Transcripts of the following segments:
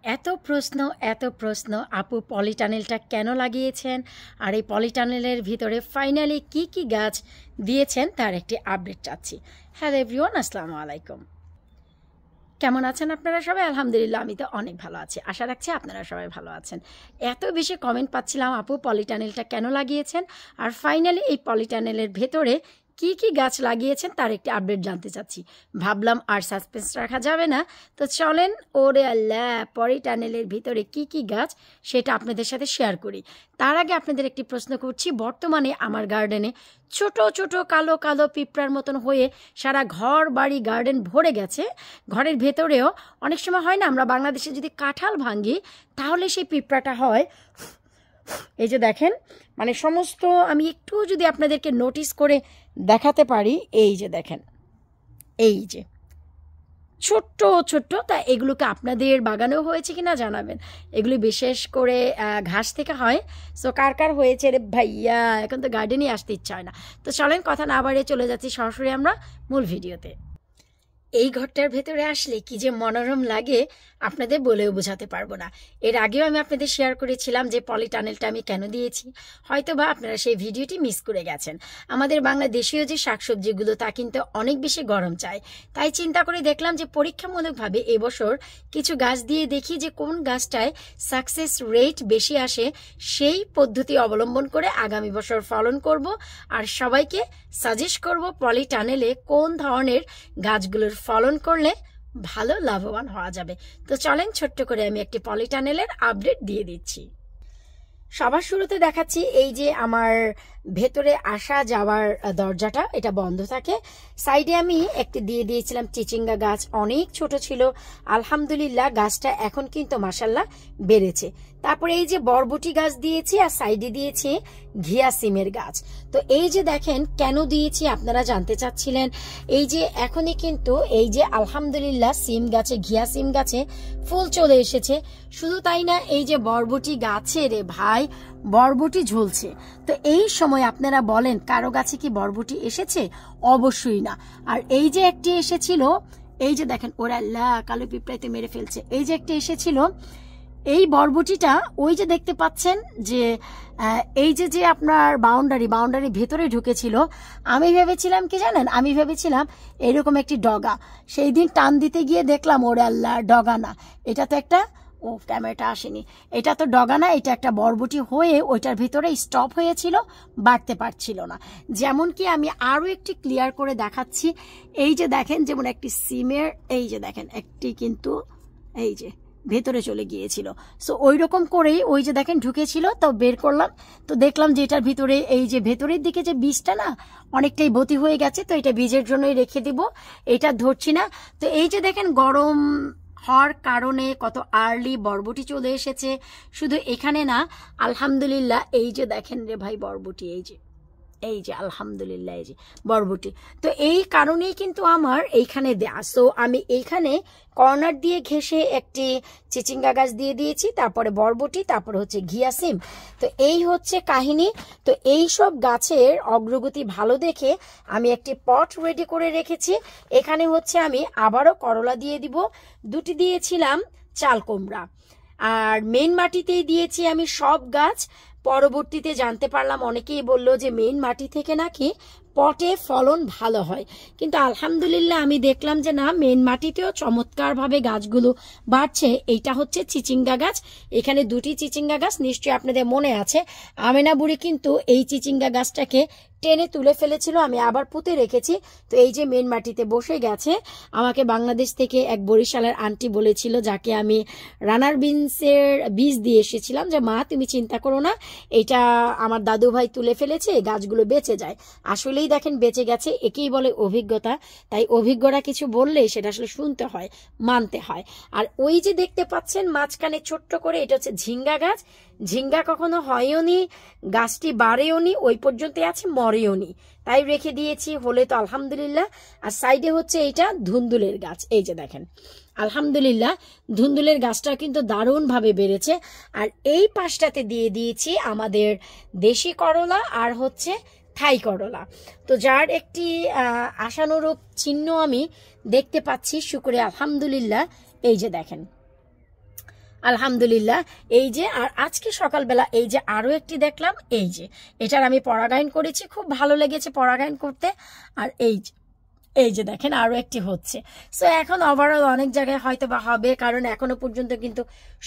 এত প্রশ্ন আপু পলিটানেলটা কেন লাগিয়েছেন আর এই পলিটানেলের ভিতরে ফাইনালি কি গাছ দিয়েছেন তার একটি আপডেট চাচ্ছি। হ্যালো এভরিওয়ান, আসসালামু আলাইকুম। কেমন আছেন আপনারা সবাই? আলহামদুলিল্লাহ, আমি তো অনেক ভালো আছি। আশা রাখছি আপনারা সবাই ভালো আছেন। এত বেশি কমেন্ট পাচ্ছিলাম আপু পলিটানেলটা কেন লাগিয়েছেন আর ফাইনালি এই পলিটানেলের ভেতরে কি গাছ লাগিয়েছেন তার একটি আপডেট জানতে চাচ্ছি। ভাবলাম আর সাসপেন্স রাখা যাবে না, তো চলেন ওরে আল্লাহ পলিটানেলের ভিতরে কি গাছ সেটা আপনাদের সাথে শেয়ার করি। তার আগে আপনাদের একটি প্রশ্ন করছি, বর্তমানে আমার গার্ডেনে ছোট ছোট কালো কালো পিঁপড়ার মতন হয়ে সারা ঘর বাড়ি গার্ডেন ভরে গেছে। ঘরের ভেতরেও অনেক সময় হয় না, আমরা বাংলাদেশে যদি কাঁঠাল ভাঙি তাহলে সেই পিঁপড়াটা হয়। এই যে দেখেন, মানে সমস্ত আমি একটু যদি আপনাদেরকে নোটিস করে দেখাতে পারি, এই যে দেখেন, এই যে ছোট্ট ছোট্ট, তা এগুলোকে আপনাদের বাগানেও হয়েছে কিনা জানাবেন। এগুলি বিশেষ করে ঘাস থেকে হয়। সো কার কার হয়েছে রে ভাইয়া, এখন তো গার্ডেনই আসতে ইচ্ছা হয় না। তো চলেন কথা না বাড়িয়ে চলে যাচ্ছি সরাসরি আমরা মূল ভিডিওতে। এই ঘরটার ভেতরে আসলে কি যে মনোরম লাগে আপনাদের বলেও বোঝাতে পারবো না। এর আগেও আমি আপনাদের শেয়ার করেছিলাম যে পলিটানেলটা আমি কেন দিয়েছি, হয়তো বা আপনারা সেই ভিডিওটি মিস করে গেছেন। আমাদের বাংলাদেশীয় যে শাকসবজিগুলো তা কিন্তু অনেক বেশি গরম চায়, তাই চিন্তা করে দেখলাম যে পরীক্ষামূলকভাবে এবছর কিছু গাছ দিয়ে দেখি যে কোন গাছটায় সাকসেস রেট বেশি আসে, সেই পদ্ধতি অবলম্বন করে আগামী বছর ফলন করব আর সবাইকে সাজেস্ট করব পলিটানেলে কোন ধরনের গাছগুলোর ফলন করলে ভালো লাভবান হওয়া যাবে। তো চলেন ছোট্ট করে আমি একটি পলিটানেলের আপডেট দিয়ে দিচ্ছি। সবার শুরুতে দেখাচ্ছি এই যে আমার ভেতরে আসা যাওয়ার দরজাটা, এটা বন্ধ থাকে। সাইডে আমি একটি দিয়ে দিয়েছিলাম চিচিঙ্গা গাছ, অনেক ছোট ছিল, আলহামদুলিল্লাহ গাছটা এখন কিন্তু মাশাল্লাহ বেড়েছে। তারপরে এই যে বরবটি গাছ দিয়েছি আর সাইডে দিয়েছি ঘিয়া সিমের গাছ। তো এই যে দেখেন কেন দিয়েছি আপনারা জানতে চাচ্ছিলেন। এই যে এখনই কিন্তু এই যে আলহামদুলিল্লাহ সিম গাছে, ঘিয়া সিম গাছে ফুল চলে এসেছে। শুধু তাই না, এই যে বরবটি গাছে রে ভাই বরবটি ঝুলছে। তো এই সময় আপনারা বলেন কারো গাছে কি বরবটি এসেছে? অবশ্যই না। আর এই যে একটি এসেছিল, এই যে দেখেন ওরা কালো পিঁপড়াইতে মেরে ফেলছে, এই যে একটি এসেছিল, এই বরবটিটা ওই যে দেখতে পাচ্ছেন যে এই যে আপনার বাউন্ডারি ভেতরে ঢুকেছিল। আমি ভেবেছিলাম কি জানেন, আমি ভেবেছিলাম এরকম একটি ডগা। সেই দিন টান দিতে গিয়ে দেখলাম ওরে আল্লাহ ডগা না, এটা তো একটা, ও ক্যামেরাটা আসেনি, এটা তো ডগা না, এটা একটা বরবটি হয়ে ওইটার ভিতরে স্টপ হয়েছিল, বাড়তে পারছিল না। যেমন কি আমি আরো একটি ক্লিয়ার করে দেখাচ্ছি। এই যে দেখেন, যেমন একটি সিমের, এই যে দেখেন একটি কিন্তু এই যে ভেতরে চলে গিয়েছিল। সো ওই রকম করেই ওই যে দেখেন ঢুকেছিল, তো বের করলাম, তো দেখলাম যে এটার ভিতরে এই যে ভেতরের দিকে যে বীজটা না অনেকটাই বতি হয়ে গেছে, তো এটা বীজের জন্যই রেখে দিব, এটা ধরছি না। তো এই যে দেখেন গরম হওয়ার কারণে কত আর্লি বরবটি চলে এসেছে। শুধু এখানে না, আলহামদুলিল্লাহ এই যে দেখেন রে ভাই বরবটি, এই যে আলহামদুলিল্লাহ এই যে বরবটি। তো এই কারণেই কিন্তু আমার এইখানে দেয়া। সো আমি এইখানে কর্নার দিয়ে ঘেঁষে একটি চিচিঙ্গা গাছ দিয়ে দিয়েছি, তারপরে বরবটি, তারপরে হচ্ছে ঘিয়া সিম। তো এই হচ্ছে কাহিনী। তো এই সব গাছের অগ্রগতি ভালো দেখে আমি একটি পট রেডি করে রেখেছি। এখানে হচ্ছে আমি আবারও করলা দিয়ে দিব, দুটি দিয়েছিলাম চাল কুমড়া, আর মেইন মাটিতেই দিয়েছি আমি সব গাছ। পরবর্তীতে জানতে পারলাম অনেকেই বলল যে মেইন মাটি থেকে নাকি পটে ফলন ভালো হয়, কিন্তু আলহামদুলিল্লাহ আমি দেখলাম যে না, মেইন মাটিতেও চমৎকারভাবে গাছগুলো বাড়ছে। এইটা হচ্ছে চিচিঙ্গা গাছ, এখানে দুটি চিচিঙ্গা গাছ, নিশ্চয়ই আপনাদের মনে আছে আমেনা বুড়ি কিন্তু এই চিচিঙ্গা গাছটাকে টেনে তুলে ফেলেছিল, আমি আবার পুঁতে রেখেছি। তো এই যে মেন মাটিতে বসে গেছে। আমাকে বাংলাদেশ থেকে এক বরিশালের আন্টি বলেছিল, যাকে আমি রানার বিনসের বীজ দিয়ে এসেছিলাম, যে মা তুমি চিন্তা করো না, এটা আমার দাদু ভাই তুলে ফেলেছে, গাছগুলো বেঁচে যায়। আসলেই দেখেন বেঁচে গেছে, একেই বলে অভিজ্ঞতা। তাই অভিজ্ঞরা কিছু বললে সেটা আসলে শুনতে হয়, মানতে হয়। আর ওই যে দেখতে পাচ্ছেন মাঝখানে ছোট্ট করে, এটা হচ্ছে ঝিঙ্গা গাছ। ঝিঙ্গা কখনো হয়ও নি, গাছটি বাড়েও নি, ওই পর্যন্ত আছে, মরেও নি, তাই রেখে দিয়েছি, হলে তো আলহামদুলিল্লাহ। আর সাইডে হচ্ছে এইটা ধুন্দুলের গাছ, এই যে দেখেন আলহামদুলিল্লাহ ধুন্দুলের গাছটা কিন্তু দারুণভাবে বেড়েছে। আর এই পাশটাতে দিয়ে দিয়েছি আমাদের দেশি করলা আর হচ্ছে থাই করলা। তো যার একটি আশানুরূপ চিহ্ন আমি দেখতে পাচ্ছি, শুকরে আলহামদুলিল্লাহ। এই যে দেখেন আলহামদুলিল্লাহ। এই যে আর আজকে সকালবেলা এই যে আরও একটি দেখলাম, এই যে এটার আমি পরাগায়ন করেছি, খুব ভালো লেগেছে পরাগায়ন করতে। আর এই যে দেখেন আরও একটি হচ্ছে। সো এখন ওভারঅল অনেক জায়গায় হয়তো বা হবে, কারণ এখনো পর্যন্ত কিন্তু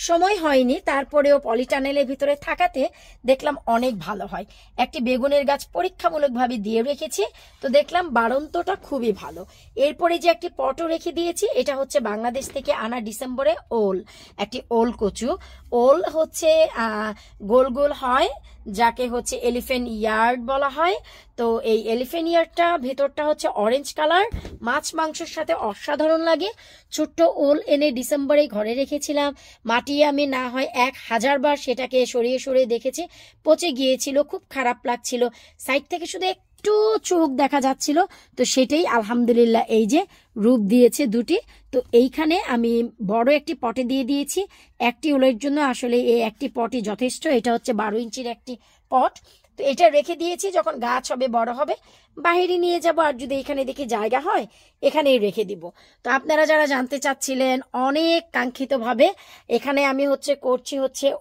সময় হয়নি, তারপরেও পলিটানেলের ভিতরে থাকাতে দেখলাম অনেক ভালো হয়। একটি বেগুনের গাছ পরীক্ষামূলকভাবে দিয়ে রেখেছি, তো দেখলাম বাড়ন্তটা খুবই ভালো। এরপরে যে একটি পটও রেখে দিয়েছি, এটা হচ্ছে বাংলাদেশ থেকে আনা ডিসেম্বরে একটি ওল কচু। ওল হচ্ছে গোল গোল হয়, যাকে হচ্ছে এলিফ্যান্ট ইয়ার্ড বলা হয়। তো এই এলিফ্যান্ট ইয়ার্ডটা ভেতরটা হচ্ছে অরেঞ্জ কালার, মাছ মাংসের সাথে অসাধারণ লাগে। ছোট্ট ওল এনে ডিসেম্বরে ঘরে রেখেছিলাম, মাটি আমি না হয় 1000 বার সেটাকে সরিয়ে সরিয়ে দেখেছি, পচে গিয়েছিল, খুব খারাপ লাগছিল, সাইড থেকে শুধু একটু চোখ দেখা যাচ্ছিল। তো সেটাই আলহামদুলিল্লাহ এই যে রূপ দিয়েছে দুটি। তো এইখানে আমি বড় একটি পটে দিয়ে দিয়েছি একটি ওলের জন্য। আসলে এই একটি পটই যথেষ্ট, এটা হচ্ছে 12 ইঞ্চির একটি পট। তো এটা রেখে দিয়েছি, যখন গাছ হবে বড় হবে বাহিরে নিয়ে যাব, আর যদি এখানে দেখি জায়গা হয় এখানেই রেখে দিব। তো আপনারা যারা জানতে চাচ্ছিলেন অনেক কাঙ্ক্ষিতভাবে, এখানে আমি করছি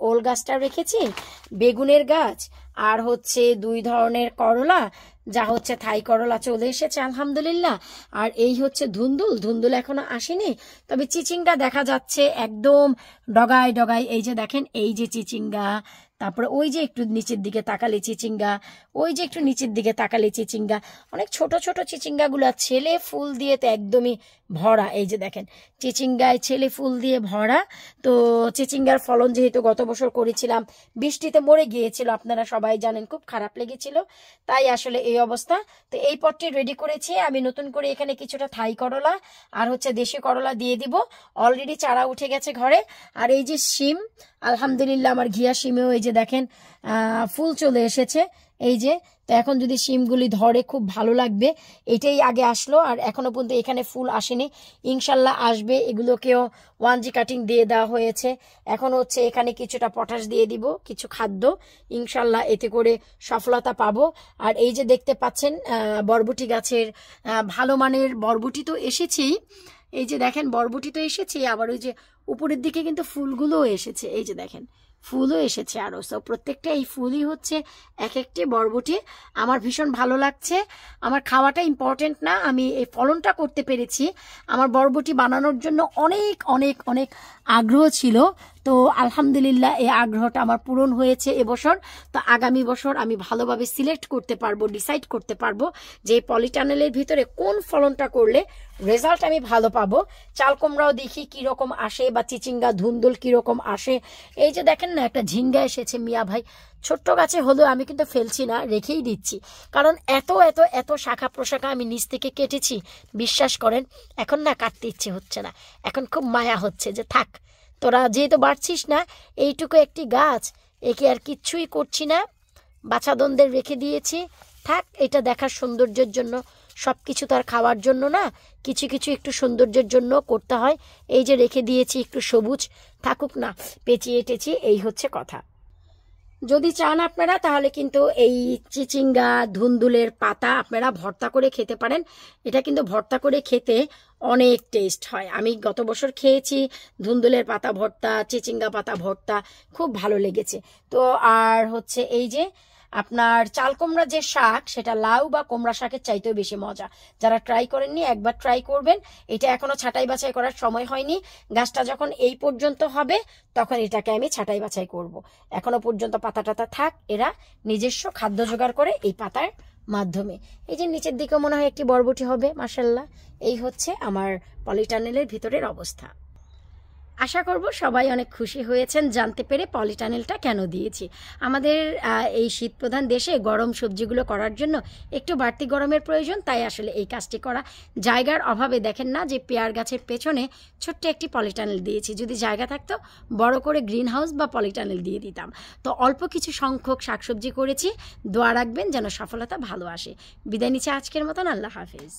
ওল গাছটা রেখেছি, বেগুনের গাছ, আর হচ্ছে 2 ধরনের করলা, যা হচ্ছে থাই করলা চলে এসেছে আলহামদুলিল্লাহ। আর এই হচ্ছে ধুন্দুল এখনো আসেনি, তবে চিচিঙ্গা দেখা যাচ্ছে একদম ডগায় ডগায়। এই যে দেখেন এই যে চিচিঙ্গা, তারপরে ওই যে একটু নিচের দিকে তাকালে চিচিঙ্গা, ওই যে একটু নিচের দিকে তাকালে চিচিঙ্গা, অনেক ছোট ছোট চিচিঙ্গাগুলো ছেলে ফুল দিয়ে তো একদমই ভরা। এই যে দেখেন চিচিঙ্গায় ছেলে ফুল দিয়ে ভরা। তো চিচিঙ্গার ফলন যেহেতু গত বছর করেছিলাম, বৃষ্টিতে মরে গিয়েছিল, আপনারা সবাই জানেন, খুব খারাপ লেগেছিল, তাই আসলে এই অবস্থা। তো এই পটটি রেডি করেছি আমি নতুন করে, এখানে কিছুটা থাই করলা আর হচ্ছে দেশি করলা দিয়ে দিব, অলরেডি চারা উঠে গেছে ঘরে। আর এই যে শিম, আলহামদুলিল্লাহ আমার ঘিয়া শিমেও এই যে দেখেন ফুল চলে এসেছে। এই যে, তো এখন যদি শিমগুলি ধরে খুব ভালো লাগবে। এটাই আগে আসলো, আর এখনো পর্যন্ত এখানে ফুল আসেনি, ইনশাল্লাহ আসবে। এগুলোকেও 1G কাটিং দিয়ে দেওয়া হয়েছে। এখন হচ্ছে এখানে কিছুটা পটাশ দিয়ে দিব, কিছু খাদ্য, ইনশাল্লাহ এতে করে সফলতা পাবো। আর এই যে দেখতে পাচ্ছেন বরবটি গাছের ভালো মানের বরবটি তো এসেছেই। এই যে দেখেন বরবটি তো এসেছে, আবার ওই যে উপরের দিকে কিন্তু ফুলগুলোও এসেছে, এই যে দেখেন ফুলও এসেছে আরও। সো প্রত্যেকটা এই ফুলই হচ্ছে এক একটি বরবটি। আমার ভীষণ ভালো লাগছে। আমার খাওয়াটা ইম্পর্টেন্ট না, আমি এই ফলনটা করতে পেরেছি। আমার বরবটি বানানোর জন্য অনেক অনেক অনেক আগ্রহ ছিল, তো আলহামদুলিল্লাহ এই আগ্রহটা আমার পূরণ হয়েছে এবছর। তো আগামী বছর আমি ভালোভাবে সিলেক্ট করতে পারবো, ডিসাইড করতে পারবো যে পলিটানেলের ভিতরে কোন ফলনটা করলে রেজাল্ট আমি ভালো পাবো। চাল কুমড়াও দেখি কীরকম আসে, বা চিচিঙ্গা ধুন্দুল কীরকম আসে। এই যে দেখেন না একটা ঝিঙ্গা এসেছে মিয়া ভাই, ছোট্ট গাছে হলেও আমি কিন্তু ফেলছি না, রেখেই দিচ্ছি, কারণ এত এত এত শাখা প্রশাখা আমি নিচ থেকে কেটেছি, বিশ্বাস করেন এখন না কাটতে ইচ্ছে হচ্ছে না, এখন খুব মায়া হচ্ছে যে থাক, তোরা যেহেতু বাড়ছিস না, এইটুকু একটি গাছ, একে আর কিচ্ছুই করছি না, বাছাদনদের রেখে দিয়েছি, থাক, এটা দেখার সৌন্দর্যের জন্য, সব কিছু তার খাওয়ার জন্য না, কিছু কিছু একটু সৌন্দর্যের জন্য করতে হয়। এই যে রেখে দিয়েছি, একটু সবুজ থাকুক না, পেঁচিয়ে টেচিয়ে, এই হচ্ছে কথা। যদি চান আপনারা তাহলে কিন্তু এই চিচিঙ্গা ধুন্দুলের পাতা আপনারা ভর্তা করে খেতে পারেন। এটা কিন্তু ভর্তা করে খেতে অনেক টেস্ট হয়। আমি গত বছর খেয়েছি ধুন্দুলের পাতা ভর্তা, চিচিঙ্গা পাতা ভর্তা, খুব ভালো লেগেছে। তো আর হচ্ছে এই যে আপনার চাল কুমড়া যে শাক, সেটা লাউ বা কুমড়া শাকের চাইতেও বেশি মজা। যারা ট্রাই করেননি একবার ট্রাই করবেন। এটা এখনো ছাঁটাই বাছাই করার সময় হয়নি, গাছটা যখন এই পর্যন্ত হবে তখন এটাকে আমি ছাঁটাই বাছাই করব। এখনো পর্যন্ত পাতা টাতা থাক, এরা নিজস্ব খাদ্য জোগাড় করে এই পাতার মাধ্যমে। এই যে নিচের দিকে মনে হয় একটি বরবটি হবে, মাশাআল্লাহ। এই হচ্ছে আমার পলিটানেলের ভিতরের অবস্থা। আশা করব সবাই অনেক খুশি হয়েছেন জানতে পেরে পলিটানেলটা কেন দিয়েছি। আমাদের এই শীতপ্রধান দেশে গরম সবজিগুলো করার জন্য একটু বাড়তি গরমের প্রয়োজন, তাই আসলে এই কাজটি করা। জায়গার অভাবে দেখেন না যে পেয়ার গাছের পেছনে ছোট্ট একটি পলিটানেল দিয়েছি, যদি জায়গা থাকতো বড় করে গ্রিন হাউস বা পলিটানেল দিয়ে দিতাম। তো অল্প কিছু সংখ্যক শাকসবজি করেছি, দোয়া রাখবেন যেন সফলতা ভালো আসে। বিদায় নিচ্ছে আজকের মতন, আল্লাহ হাফেজ।